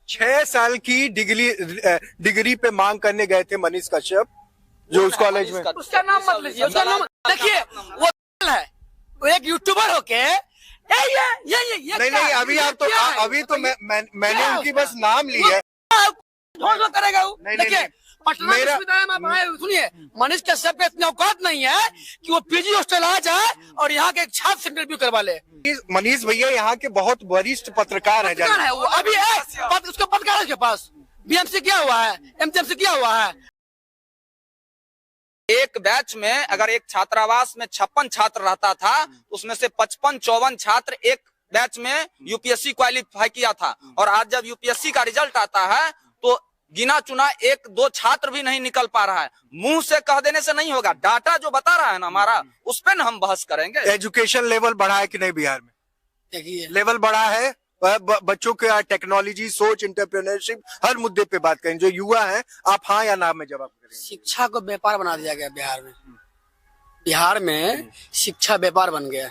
6 साल की डिग्री पे मांग करने गए थे मनीष कश्यप जो उस कॉलेज में। उसका नाम मत लीजिए, उसका नाम देखिए, वो है, वो एक यूट्यूबर होके ये नहीं अभी आप तो अभी तो मैंने उनकी बस नाम ली है। करेगा वो। देखिए पटना मेरा विश्वविद्यालय में आप आए, सुनिए, मनीष कश्यप पे इतनी औकात नहीं है कि वो पीजी हॉस्टल आ जाए और यहाँ के एक छात्र से इंटरव्यू करवा ले। मनीष भैया यहाँ के बहुत वरिष्ठ पत्रकार है वो अभी है, उसका पत्रकार है उसके पास, बीएमसी किया हुआ है, एमजीएमसी किया हुआ है। एक बैच में अगर एक छात्रावास में 56 छात्र रहता था, उसमें से 55-54 छात्र एक बैच में यूपीएससी क्वालिफाई किया था। और आज जब यूपीएससी का रिजल्ट आता है तो गिना चुना 1-2 छात्र भी नहीं निकल पा रहा है। मुंह से कह देने से नहीं होगा, डाटा जो बता रहा है ना हमारा, उस पर हम बहस करेंगे। एजुकेशन लेवल बढ़ा है कि नहीं बिहार में? देखिए लेवल बढ़ा है, बच्चों के टेक्नोलॉजी, सोच, एंटरप्रेन्योरशिप, हर मुद्दे पे बात करें। जो युवा हैं, आप हाँ या ना में जवाब करें। शिक्षा को व्यापार बना दिया गया बिहार में। बिहार में शिक्षा व्यापार बन गया।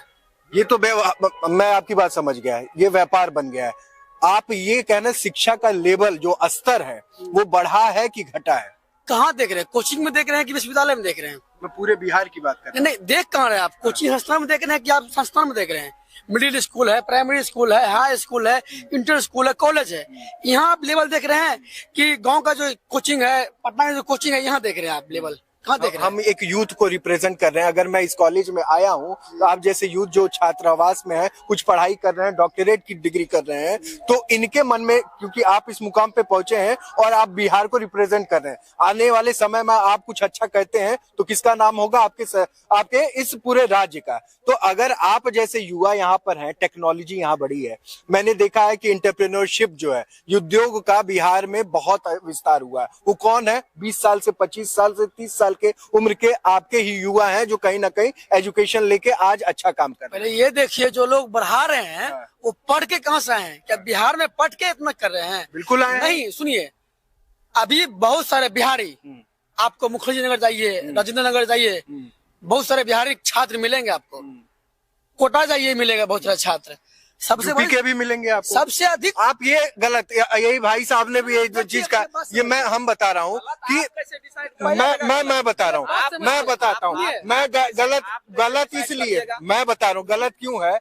ये तो मैं आपकी बात समझ गया है, ये व्यापार बन गया है। आप ये कहना शिक्षा का लेवल जो स्तर है वो बढ़ा है कि घटा है? कहाँ देख रहे हैं? कोचिंग में देख रहे हैं कि विश्वविद्यालय में देख रहे हैं? मैं पूरे बिहार की बात कर रहा हूँ। नहीं, देख कहाँ रहे हैं आप? कोचिंग संस्थान में देख रहे हैं कि आप संस्थान में देख रहे हैं? मिडिल स्कूल है, प्राइमरी स्कूल है, हाई स्कूल है, इंटर स्कूल है, कॉलेज है, यहाँ आप लेवल देख रहे हैं कि गांव का जो कोचिंग है, पटना का जो कोचिंग है, यहाँ देख रहे हैं आप लेवल? कहाँ देख रहे हैं? हम एक यूथ को रिप्रेजेंट कर रहे हैं। अगर मैं इस कॉलेज में आया हूँ तो आप जैसे यूथ जो छात्रावास में है, कुछ पढ़ाई कर रहे हैं, डॉक्टरेट की डिग्री कर रहे हैं, तो इनके मन में, क्योंकि आप इस मुकाम पे पहुंचे हैं और आप बिहार को रिप्रेजेंट कर रहे हैं, आने वाले समय में आप कुछ अच्छा कहते हैं तो किसका नाम होगा? आपके इस पूरे राज्य का। तो अगर आप जैसे युवा यहाँ पर हैं, टेक्नोलॉजी यहाँ बढ़ी है, मैंने देखा है कि एंटरप्रेन्योरशिप जो है, उद्योग का बिहार में बहुत विस्तार हुआ है। वो कौन है? 20 साल से 25 साल से 30 साल के उम्र के आपके ही युवा हैं जो कहीं ना कहीं एजुकेशन लेके आज अच्छा काम कर रहे हैं। पहले ये देखिए, जो लोग बढ़ा रहे हैं वो पढ़ के कहाँ से आए हैं? क्या बिहार में पढ़ के इतना कर रहे हैं? बिल्कुल आए नहीं। सुनिए, अभी बहुत सारे बिहारी, आपको मुखर्जी नगर जाइए, राजेंद्र नगर जाइए, बहुत सारे बिहारी छात्र मिलेंगे आपको। कोटा जाइए, मिलेगा बहुत सारे छात्र। सबसे यूपी के भी मिलेंगे आपको। सबसे अधिक आप ये गलत, यही भाई साहब ने भी यही चीज का, ये हम बता रहा हूँ कि मैं बता रहा हूँ, मैं बताता हूँ, मैं गलत इसलिए मैं बता रहा हूँ, गलत क्यों है?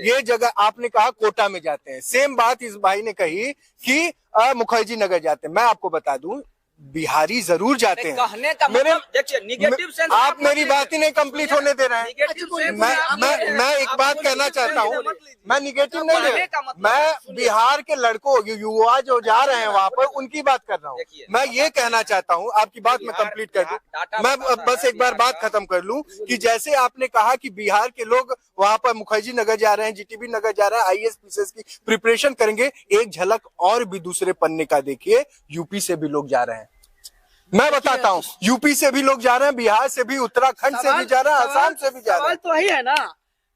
ये जगह आपने कहा कोटा में जाते हैं, सेम बात इस भाई ने कही कि मुखर्जी नगर जाते हैं। मैं आपको बता दूं, बिहारी जरूर जाते हैं। कहने का मतलब देखिए, निगेटिव सेंस आप मेरी बात ही नहीं कंप्लीट होने दे रहे हैं। मैं एक बात कहना चाहता हूँ, मैं निगेटिव नहीं ले रहा, मैं बिहार के लड़कों, युवा जो जा रहे हैं वहाँ पर, उनकी बात कर रहा हूँ। मैं ये कहना चाहता हूँ, आपकी बात मैं कंप्लीट कर दूं, मैं बस एक बार बात खत्म कर लूं कि जैसे आपने कहा कि बिहार के लोग वहाँ पर मुखर्जी नगर जा रहे हैं, जीटीबी नगर जा रहे हैं, आईएएस पीसीएस की प्रिपरेशन करेंगे, एक झलक और भी दूसरे पन्ने का देखिए, यूपी से भी लोग जा रहे हैं। मैं बताता हूँ, यूपी से भी लोग जा रहे हैं, बिहार से भी, उत्तराखंड से भी जा रहे हैं, आसाम से भी जा रहे हैं। तो वही है ना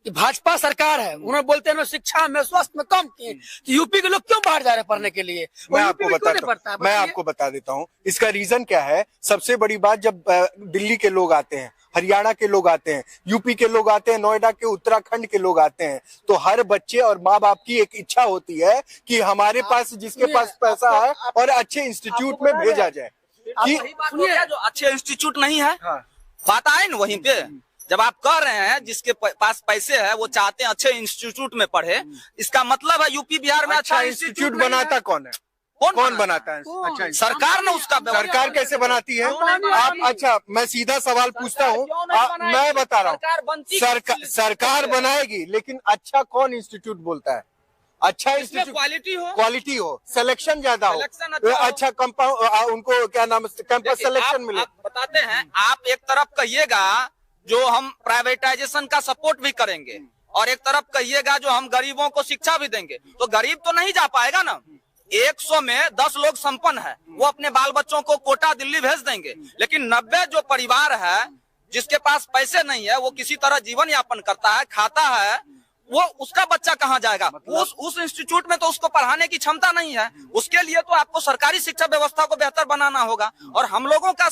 कि भाजपा सरकार है, उन्होंने बोलते हैं शिक्षा में, स्वास्थ्य में कम किए, तो यूपी के लोग क्यों बाहर जा रहे हैं पढ़ने के लिए? मैं आपको बता देता हूँ इसका रीजन क्या है। सबसे बड़ी बात, जब दिल्ली के लोग आते हैं, हरियाणा के लोग आते हैं, यूपी के लोग आते हैं, नोएडा के, उत्तराखंड के लोग आते हैं, तो हर बच्चे और माँ बाप की एक इच्छा होती है कि हमारे पास, जिसके पास पैसा है, और अच्छे इंस्टीट्यूट में भेजा जाए। सुनिए, जो अच्छे इंस्टीट्यूट नहीं है, बात आए ना वहीं पे। जब आप कह रहे हैं जिसके पास पैसे है वो चाहते हैं अच्छे इंस्टीट्यूट में पढ़े, इसका मतलब है यूपी बिहार में अच्छा इंस्टीट्यूट बनाता कौन है? कौन बनाता है? अच्छा, सरकार ने उसका, सरकार कैसे बनाती है आप? अच्छा, मैं सीधा सवाल पूछता हूँ, मैं बता रहा हूँ, सरकार बनाएगी, लेकिन अच्छा कौन इंस्टीट्यूट बोलता है? अच्छा इंस्टीट्यूट, क्वालिटी हो, सिलेक्शन ज्यादा हो, अच्छा कंपाउंड, उनको क्या नाम, कैंपस सिलेक्शन मिले। बताते हैं, आप एक तरफ कहिएगा जो हम प्राइवेटाइजेशन का सपोर्ट भी करेंगे, और एक तरफ कहिएगा जो हम गरीबों को शिक्षा भी देंगे, तो गरीब तो नहीं जा पाएगा ना। 100 में 10 लोग संपन्न है, वो अपने बाल बच्चों को कोटा दिल्ली भेज देंगे, लेकिन 90 जो परिवार है जिसके पास पैसे नहीं है, वो किसी तरह जीवन यापन करता है, खाता है, वो उसका बच्चा कहाँ जाएगा? उस इंस्टीट्यूट में तो उसको पढ़ाने की क्षमता नहीं है। उसके लिए तो आपको सरकारी शिक्षा व्यवस्था को बेहतर बनाना होगा। और हम लोगों का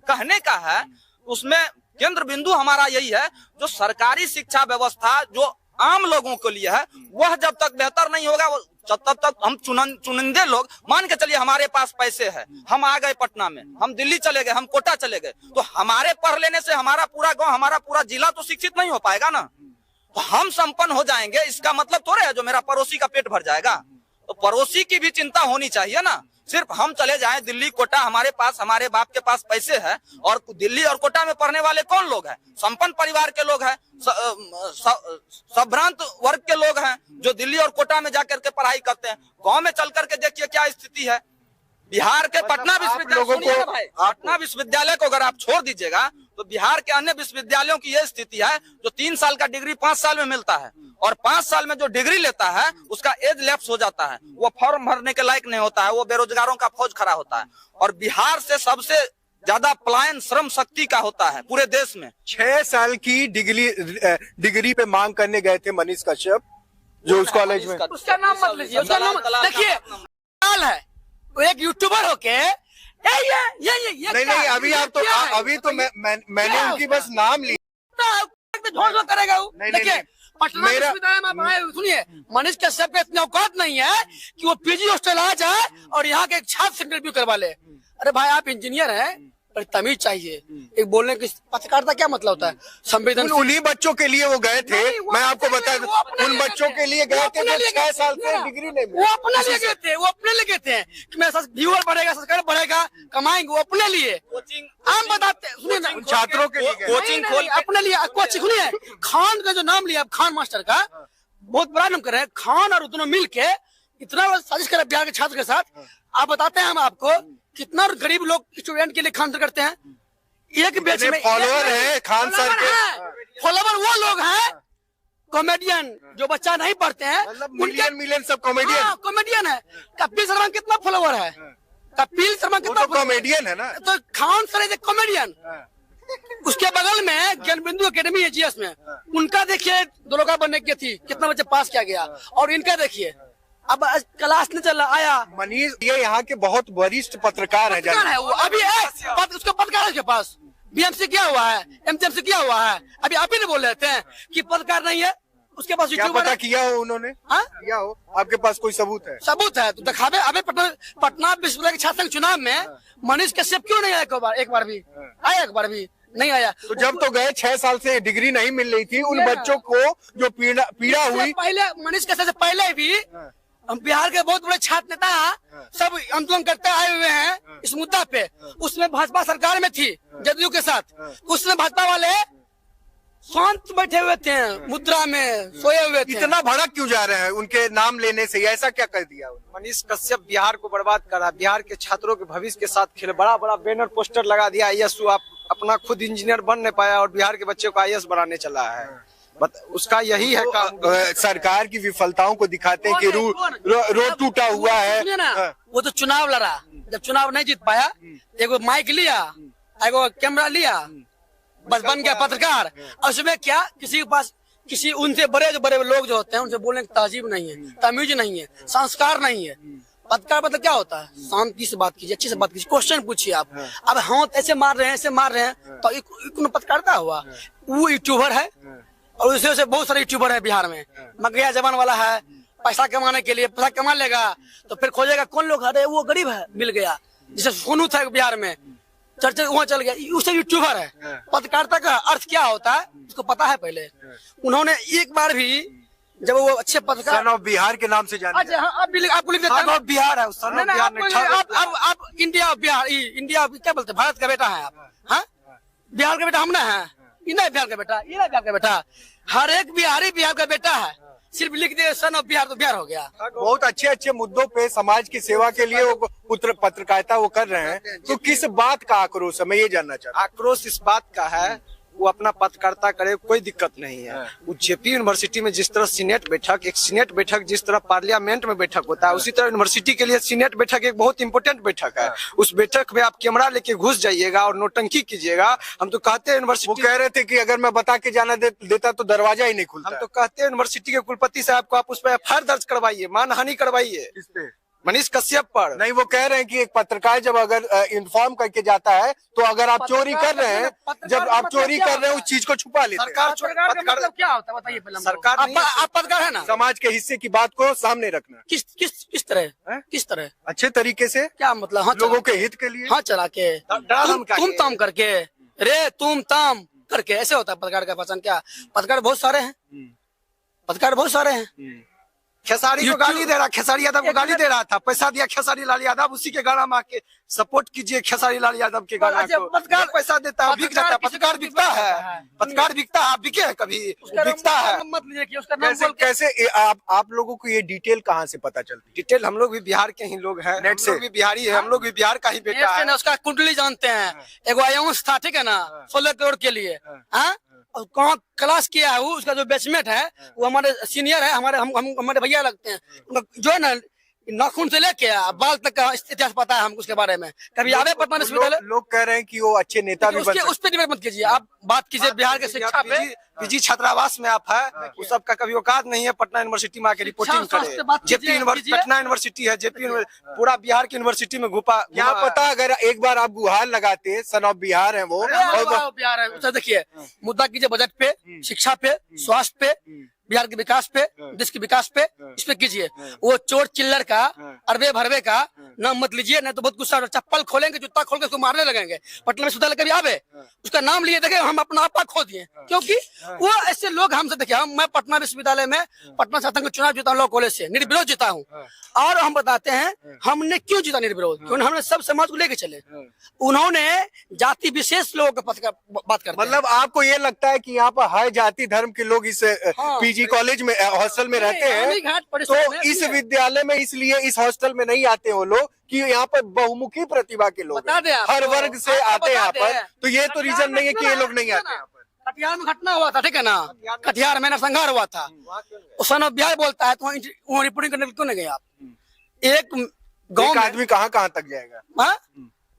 कहने का है, उसमें केंद्र बिंदु हमारा यही है, जो सरकारी शिक्षा व्यवस्था जो आम लोगों के लिए है, वह जब तक बेहतर नहीं होगा तब तक हम चुनिंदे लोग मान के चलिए हमारे पास पैसे है, हम आ गए पटना में, हम दिल्ली चले गए, हम कोटा चले गए, तो हमारे पढ़ लेने से हमारा पूरा गांव, हमारा पूरा जिला तो शिक्षित नहीं हो पाएगा ना। तो हम संपन्न हो जाएंगे इसका मतलब थोड़े है जो मेरा पड़ोसी का पेट भर जाएगा। तो पड़ोसी की भी चिंता होनी चाहिए ना। सिर्फ हम चले जाएं दिल्ली कोटा, हमारे पास, हमारे बाप के पास पैसे है, और दिल्ली और कोटा में पढ़ने वाले कौन लोग हैं? संपन्न परिवार के लोग हैं, संभ्रांत वर्ग के लोग हैं जो दिल्ली और कोटा में जाकर के पढ़ाई करते हैं। गांव में चल करके देखिए क्या स्थिति है। बिहार के पटना विश्वविद्यालय, पटना विश्वविद्यालय को अगर आप छोड़ दीजिएगा तो बिहार के अन्य विश्वविद्यालयों की यह स्थिति है जो 3 साल का डिग्री 5 साल में मिलता है, और 5 साल में जो डिग्री लेता है उसका एज लैप्स हो जाता है, वो फॉर्म भरने के लायक नहीं होता है, वो बेरोजगारों का फौज खड़ा होता है। और बिहार से सबसे ज्यादा पलायन श्रम शक्ति का होता है पूरे देश में। 6 साल की डिग्री पे मांग करने गए थे मनीष कश्यप जो उस कॉलेज में। उसका नाम मत लीजिए, उसका नाम देखिए है। वो एक यूट्यूबर होके ये नहीं अभी आप तो अभी तो मैंने उनकी बस नाम लिया करेगा। देखिए पटना मेरा- विश्वविद्यालय में आए, सुनिए, मनीष कश्यप के इतनी औकात नहीं है कि वो पीजी हॉस्टल आ जाए और यहाँ के एक छात्र से इंटरव्यू करवा ले। अरे भाई आप इंजीनियर हैं, पर तमीज चाहिए। एक बोलने की पत्रकारिता क्या मतलब होता है? संवेदनशील। उन्हीं बच्चों के लिए वो गए थे, नहीं, वो मैं आपको अपने बता लिए- वो अपने उन लिए बच्चों गए के लिए गए थे जो 6 साल से डिग्री नहीं वो मिली। अपने लिए गए थे, वो अपने लिए गए थे कि मेरा व्यूअर बढ़ेगा, सब्सक्राइबर बढ़ेगा, कमाएंगे, वो अपने लिए। हम बताते सुनिए ना, उन छात्रों के लिए गए। कोचिंग खोल के अपने लिए कोचिंग। सुनिए, खान का जो नाम लिया, खान मास्टर का बहुत बड़ा नाम कर रहे हैं। खान और दोनों मिल के इतना बड़ा साजिश करे बिहार के छात्र के साथ। आप बताते हैं हम आपको कितना गरीब लोग स्टूडेंट के लिए खान करते हैं। एक बेच में फॉलोअर है खान सर के, फॉलोवर वो लोग हैं कॉमेडियन जो बच्चा नहीं पढ़ते हैं, मतलब मिलियन सब कॉमेडियन। कॉमेडियन है। कपिल शर्मा कितना फॉलोवर है? कपिल शर्मा वो कितना तो कॉमेडियन है ना। तो Khan sir is a comedian. उसके बगल में ज्ञान बिंदु एकेडमी है जीएस में, उनका देखिए दरोगा बनने की थी, कितना बच्चे पास किया गया। और इनका देखिए अब क्लास नहीं चल रहा आया। मनीष ये यहाँ के बहुत वरिष्ठ पत्रकार है पत्रकार है वो, अभी उसका पत्रकार है उसके पास। बीएमसी क्या हुआ है, एमटीएमसी क्या हुआ है, अभी आप ही नहीं बोल रहे थे कि पत्रकार नहीं है उसके पास। क्या पता किया हो उन्होंने? हाँ? किया हो, आपके पास कोई सबूत है? सबूत है तो दिखावे। अबे पटना विश्वविद्यालय के छात्र चुनाव में मनीष कश्यप क्यों नहीं आया? एक बार भी आया? एक बार भी नहीं आया। तो जब तो गए 6 साल से डिग्री नहीं मिल रही थी, उन बच्चों को जो पीड़ा हुई। पहले मनीष कश्यप से पहले भी हम बिहार के बहुत बड़े छात्र नेता सब आंदोलन करते आए हुए हैं इस मुद्दा पे। उसमें भाजपा सरकार में थी जदयू के साथ, उसमें भाजपा वाले शांत बैठे हुए थे, मुद्रा में सोए हुए थे। इतना भड़क क्यों जा रहे हैं उनके नाम लेने से? ऐसा क्या कर दिया उन्होंने? मनीष कश्यप बिहार को बर्बाद करा, बिहार के छात्रों के भविष्य के साथ खेले। बड़ा बड़ा बैनर पोस्टर लगा दिया, आईएएस आप अपना खुद इंजीनियर बन नहीं पाया और बिहार के बच्चे को आईएएस बनाने चला है। उसका यही है काम। सरकार की विफलताओं को दिखाते हैं कि रोड टूटा हुआ है। सुनिए ना, वो तो चुनाव लड़ा, जब चुनाव नहीं जीत पाया, एगो माइक लिया, एगो कैमरा लिया, बस बन गया पत्रकार। और उसमें क्या किसी के पास किसी उनसे बड़े लोग जो होते हैं उनसे बोलने की तहजीब नहीं है, तमीज नहीं है, संस्कार नहीं है। पत्रकार मतलब क्या होता है? शांति से बात कीजिए, अच्छी से बात कीजिए, क्वेश्चन पूछिए आप। अब हाँ ऐसे मार रहे हैं, ऐसे मार रहे हैं, तो एक पत्रकारिता हुआ? वो यूट्यूबर है और उसे से बहुत सारे यूट्यूबर है बिहार में। मगैया जवान वाला है, पैसा कमाने के लिए पैसा कमा लेगा तो फिर खोजेगा कौन लोग, अरे वो गरीब है मिल गया। जैसे सोनू था बिहार में, चर्चा वहाँ चल गया, उसे यूट्यूबर है। पत्रकारिता का अर्थ क्या होता है उसको पता है पहले। उन्होंने एक बार भी जब वो अच्छे पत्रकार सन ऑफ बिहार के नाम से जाने अच्छा हाँ आपको लिख देता हूँ। बिहार है, आप इंडिया बिहार इंडिया क्या बोलते हैं, भारत का बेटा है आप। हाँ बिहार का बेटा हम ना है, इना बिहार का बेटा, इना बिहार का बेटा। हर एक बिहारी बिहार का बेटा है, सिर्फ लिख दे सन ऑफ बिहार तो बिहार हो गया। बहुत अच्छे मुद्दों पे समाज की सेवा के लिए वो पत्रकारिता वो कर रहे हैं। तो किस बात का आक्रोश है, मैं ये जानना चाहता हूँ। आक्रोश इस बात का है वो अपना पत्रकारिता करे, कोई दिक्कत नहीं है। वो जेपी यूनिवर्सिटी में जिस तरह सीनेट बैठक, एक सीनेट बैठक जिस तरह पार्लियामेंट में बैठक होता है, उसी तरह यूनिवर्सिटी के लिए सीनेट बैठक एक बहुत इंपॉर्टेंट बैठक है। उस बैठक में आप कैमरा लेके घुस जाइएगा और नौटंकी कीजिएगा। हम तो कहते हैं वो यूनिवर्सिटी, कह रहे थे कि अगर मैं बता के जाना देता तो दरवाजा ही नहीं खुलता। हम तो कहते हैं यूनिवर्सिटी के कुलपति साहब को आप उस पर एफआईआर दर्ज करवाइए, मानहानि करवाइए। किस पे? मनीष कश्यप पर। नहीं, वो कह रहे हैं कि एक पत्रकार जब अगर इन्फॉर्म करके जाता है तो अगर आप चोरी कर रहे हैं, जब आप चोरी कर रहे हैं उस चीज को छुपा लेते हैं। पत्रकार का मतलब क्या होता है बताइए पहले हमको। सरकार आप पत्रकार है ना, समाज के हिस्से की बात को सामने रखना किस तरह किस तरह अच्छे तरीके से, क्या मतलब? हाँ, लोगों के हित के लिए। हाँ, चला के डरा धमका के। तुम ताम करके, रे तुम ताम करके, ऐसे होता है पत्रकार का पहचान। क्या पत्रकार बहुत सारे हैं, पत्रकार बहुत सारे हैं। खेसारी को गाली दे रहा, खेसारी यादव को गाली दे रहा था, पैसा दिया खेसारी लाल यादव, उसी के गाना में आके सपोर्ट कीजिए खेसारी लाल यादव के गाना को। पत्रकार पैसा देता है, बिक जाता है। पत्रकार बिकता है, पत्रकार बिकता है। आप बिके हैं कभी? बिकता है। मत लीजिए कि उसका नाम बोल कैसे आप लोगों को ये डिटेल कहाँ से पता चलती डिटेल हम लोग भी बिहार के ही लोग हैं, नेट से भी बिहारी है, हम लोग भी बिहार का ही बेटा है। है? उसका कुंडली जानते हैं, एगो आयांश था, ठीक है ना, 16 करोड़ के लिए। हाँ, और कहाँ क्लास किया है वो, उसका जो बैचमेट है वो हमारे सीनियर है, हमारे भैया लगते हैं। उनका जो है ना नाखून से लेके बाल तक का इतिहास पता है हमको उसके बारे में। कभी आवे पटना विश्वविद्यालय। लोग कह रहे हैं कि वो अच्छे नेता भी बन उस पर डिबेट मत कीजिए, आप बात कीजिए बिहार के शिक्षा पे। पीजी छात्रावास में आप है, उस सब का कभी औकात नहीं है पटना यूनिवर्सिटी में आके रिपोर्टिंग करे। जेपी यूनिवर्सिटी, पटना यूनिवर्सिटी है, जेपी पूरा बिहार की यूनिवर्सिटी में घुपा। क्या पता अगर एक बार आप गुहार लगाते, सन ऑफ बिहार है वो। बिहार है, उसे देखिए, मुद्दा कीजिए बजट पे, शिक्षा पे, स्वास्थ्य पे, बिहार के विकास पे, देश के विकास पे, इस पे कीजिए। वो चोर चिल्लर का, अरबे भरवे का नाम मत लीजिए, नहीं तो बहुत गुस्सा। चप्पल खोलेंगे, जूता खोल के उसको मारने लगेंगे। पटना विश्वविद्यालय कभी आवे, उसका नाम लिए देखे हम अपना आपा खो दिए, क्योंकि वो ऐसे लोग हमसे देखिए। मैं पटना विश्वविद्यालय में पटना शासन का चुनाव जीता हूँ, लॉ कॉलेज से निर्विरोध जीता हूँ। और हम बताते हैं हमने क्यों जीता निर्विरोध, क्योंकि हमने सब समाज को लेके चले। उन्होंने जाति विशेष लोगों का बात करते। मतलब आपको ये लगता है कि यहाँ पर हर जाति धर्म के लोग इस पीजी कॉलेज में, हॉस्टल में रहते हैं, तो इस विद्यालय में इसलिए इस हॉस्टल में नहीं आते वो लोग कि यहाँ पर बहुमुखी प्रतिभा के लोग हर वर्ग से आते हैं यहाँ पर। तो ये तो रीजन नहीं है कि ये लोग नहीं आते यहाँ पर। कटिहार में घटना हुआ था, ठीक है ना, कटिहार में नरसंहार हुआ था। सन ऑफ बिहार बोलता है तो वहाँ रिपोर्टिंग करने क्यों नहीं गए आप? एक गाँव में आदमी कहाँ तक जाएगा?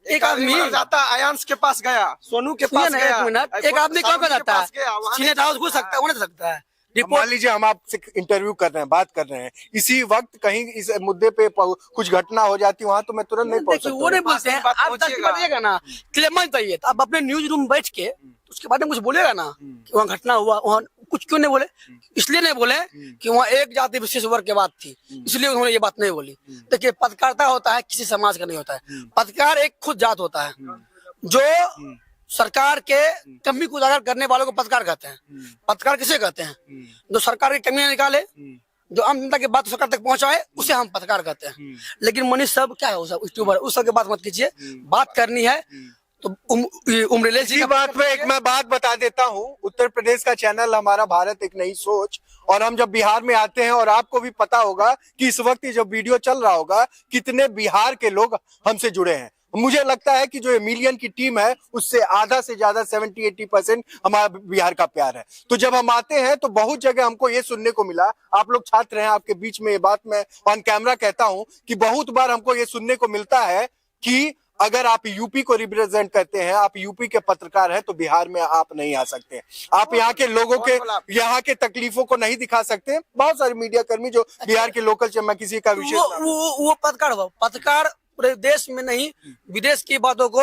एक आदमी जाता, आयांश के पास गया, सोनू के पास गया। एक मिनट, एक आदमी कहाँ जाता है? सीनेट हाउस घुस सकता है, घुस सकता है। मान लीजिए हम आपसे इंटरव्यू कर रहे हैं, बात कर रहे हैं, इसी वक्त कहीं इस मुद्दे पे कुछ घटना हो जाती है वहाँ, तो मैं तुरंत नहीं पहुँच सकता। वो नहीं बोलते हैं, आप बताइएगा ना, क्लेम चाहिए तो आप अपने न्यूज रूम बैठ के उसके बारे में कुछ बोलेगा ना कि वहाँ घटना हुआ, वहाँ कुछ क्यों नहीं बोले? इसलिए नहीं बोले कि वहाँ एक जाति विशेष वर्ग की बात थी, इसलिए उन्होंने ये बात नहीं बोली। देखिए, पत्रकारिता होता है, किसी समाज का नहीं होता है। पत्रकार एक खुद जात होता है, जो सरकार के कमी को उजागर करने वालों को पत्रकार कहते हैं। पत्रकार किसे कहते हैं? जो सरकार की कमियां निकाले, जो आम जनता की बात सरकार तक पहुंचाए, उसे हम पत्रकार कहते हैं। लेकिन मनीष सब क्या है, वो सब यूट्यूबर, उस सब की बात मत कीजिए। बात करनी है तो उम्र जी बात में एक मैं बात बता देता हूँ। उत्तर प्रदेश का चैनल हमारा भारत एक नई सोच, और हम जब बिहार में आते हैं, और आपको भी पता होगा कि इस वक्त जब वीडियो चल रहा होगा कितने बिहार के लोग हमसे जुड़े हैं। मुझे लगता है कि जो मिलियन की टीम है उससे आधा से ज्यादा 70-80% हमारा बिहार का प्यार है। तो जब हम आते हैं तो बहुत जगह हमको ये सुनने को मिला, आप लोग छात्र हैं, आपके बीच में ये बात मैं ऑन कैमरा कहता हूं कि बहुत बार हमको ये सुनने को मिलता है कि अगर आप यूपी को रिप्रेजेंट करते हैं, आप यूपी के पत्रकार हैं, तो बिहार में आप नहीं आ सकते। आप यहाँ के लोगों के, यहाँ के तकलीफों को नहीं दिखा सकते। बहुत सारे मीडिया कर्मी जो बिहार के लोकल, मैं किसी का विशेष वो पत्रकार पूरे देश में नहीं, विदेश की बातों को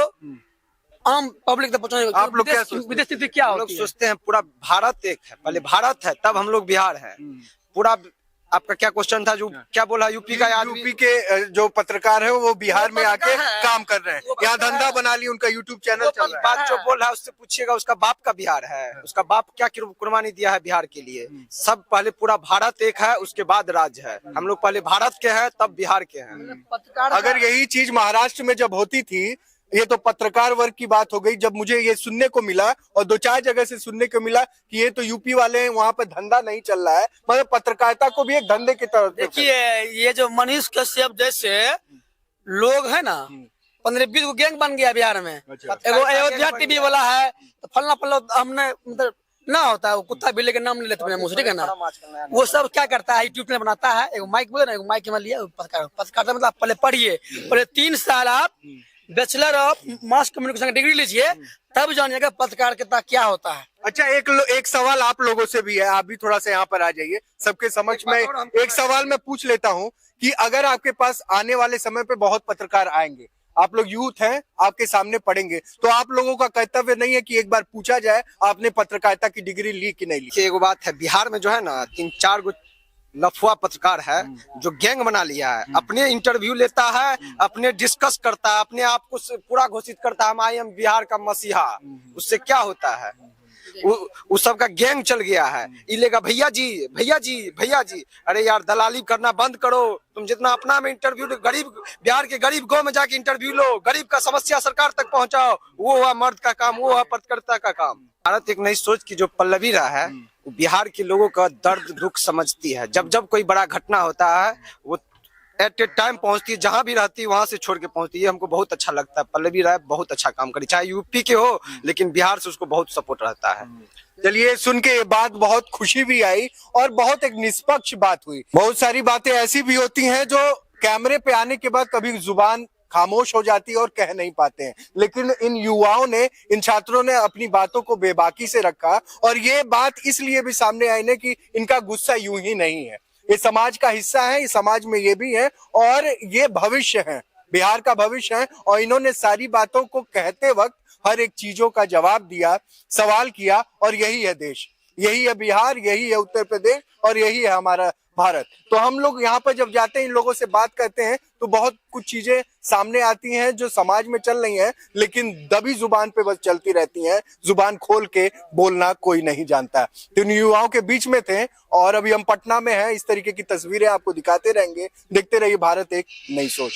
आम पब्लिक तक पहुंचाने। आप लोग विदेश स्थिति क्या हम लोग सोचते हैं पूरा भारत एक है, पहले भारत है तब हम लोग बिहार है। पूरा आपका क्या क्वेश्चन था, जो क्या बोला? यूपी का आदमी, यूपी के जो पत्रकार है वो बिहार में आके काम कर रहे हैं, यहाँ धंधा बना लिया, उनका यूट्यूब चैनल चल रहा है। बात जो बोल रहा है उससे पूछिएगा, उसका बाप का बिहार है, उसका बाप क्या कुर्बानी दिया है बिहार के लिए। सब पहले पूरा भारत एक है, उसके बाद राज्य है। हम लोग पहले भारत के हैं, तब बिहार के हैं। अगर यही चीज महाराष्ट्र में जब होती थी, ये तो पत्रकार वर्ग की बात हो गई। जब मुझे ये सुनने को मिला, और 2-4 जगह से सुनने को मिला कि ये तो यूपी वाले हैं, वहाँ पे धंधा नहीं चल रहा है, मतलब पत्रकारिता को भी एक धंधे की तरफ। देखिए, ये जो मनीष कश्यप जैसे लोग है ना, 15-20 को गैंग बन गया बिहार में। एगो अयोध्या टीवी वाला है, तो फलना फलना हमने मतलब ना होता है, वो कुत्ता बिल्ली के नाम नहीं लेते मुझे, ठीक है ना। वो सब क्या करता है, यूट्यूब में बनाता है, एगो माइक बोले ना, एगो माइक में लिया पत्रकारिता मतलब पहले पढ़िए, पहले 3 साल आप बैचलर ऑफ मास कम्युनिकेशन की डिग्री लीजिए, तब जानिएगा पत्रकारिता क्या होता है। अच्छा, एक सवाल आप लोगों से भी है, आप भी थोड़ा सा यहाँ पर आ जाइए, सबके समक्ष में एक सवाल मैं पूछ लेता हूँ कि अगर आपके पास आने वाले समय पे बहुत पत्रकार आएंगे, आप लोग यूथ हैं, आपके सामने पढ़ेंगे, तो आप लोगों का कर्तव्य नहीं है कि एक बार पूछा जाए आपने पत्रकारिता की डिग्री ली कि नहीं ली? देखिए, एगो बात है, बिहार में जो है ना 3-4 गो लफुआ पत्रकार है जो गैंग बना लिया है। अपने इंटरव्यू लेता है, अपने डिस्कस करता है, अपने आप को पूरा घोषित करता है, आई एम बिहार का मसीहा। उससे क्या होता है? उस सब का गैंग चल गया है। इलेगा भैया जी भैया जी भैया जी, अरे यार दलाली करना बंद करो। तुम जितना अपना में इंटरव्यू, गरीब बिहार के गरीब गांव में जाके इंटरव्यू लो, गरीब का समस्या सरकार तक पहुंचाओ, वो हुआ मर्द का काम, वो हुआ पत्रकारिता का काम। भारत एक नई सोच की जो पल्लवी रहा है, वो बिहार के लोगों का दर्द दुख समझती है। जब जब कोई बड़ा घटना होता है, वो एट ए टाइम पहुंचती है, जहां भी रहती है वहां से छोड़ के पहुंचती है। हमको बहुत अच्छा लगता है, पल्लवी राय बहुत अच्छा काम करी, चाहे यूपी के हो, लेकिन बिहार से उसको बहुत सपोर्ट रहता है। चलिए, सुन के ये बात बहुत खुशी भी आई और बहुत एक निष्पक्ष बात हुई। बहुत सारी बातें ऐसी भी होती हैं जो कैमरे पे आने के बाद कभी जुबान खामोश हो जाती है और कह नहीं पाते हैं, लेकिन इन युवाओं ने, इन छात्रों ने अपनी बातों को बेबाकी से रखा और ये बात इसलिए भी सामने आई ना कि इनका गुस्सा यूं ही नहीं है। ये समाज का हिस्सा है, इस समाज में ये भी है और ये भविष्य है, बिहार का भविष्य है। और इन्होंने सारी बातों को कहते वक्त हर एक चीजों का जवाब दिया, सवाल किया, और यही है देश, यही है बिहार, यही है उत्तर प्रदेश और यही है हमारा भारत। तो हम लोग यहाँ पर जब जाते हैं, इन लोगों से बात करते हैं, तो बहुत कुछ चीजें सामने आती हैं जो समाज में चल रही हैं, लेकिन दबी जुबान पे बस चलती रहती हैं। जुबान खोल के बोलना कोई नहीं जानता। तो इन युवाओं के बीच में थे और अभी हम पटना में हैं। इस तरीके की तस्वीरें आपको दिखाते रहेंगे। देखते रहिए भारत एक नई सोच।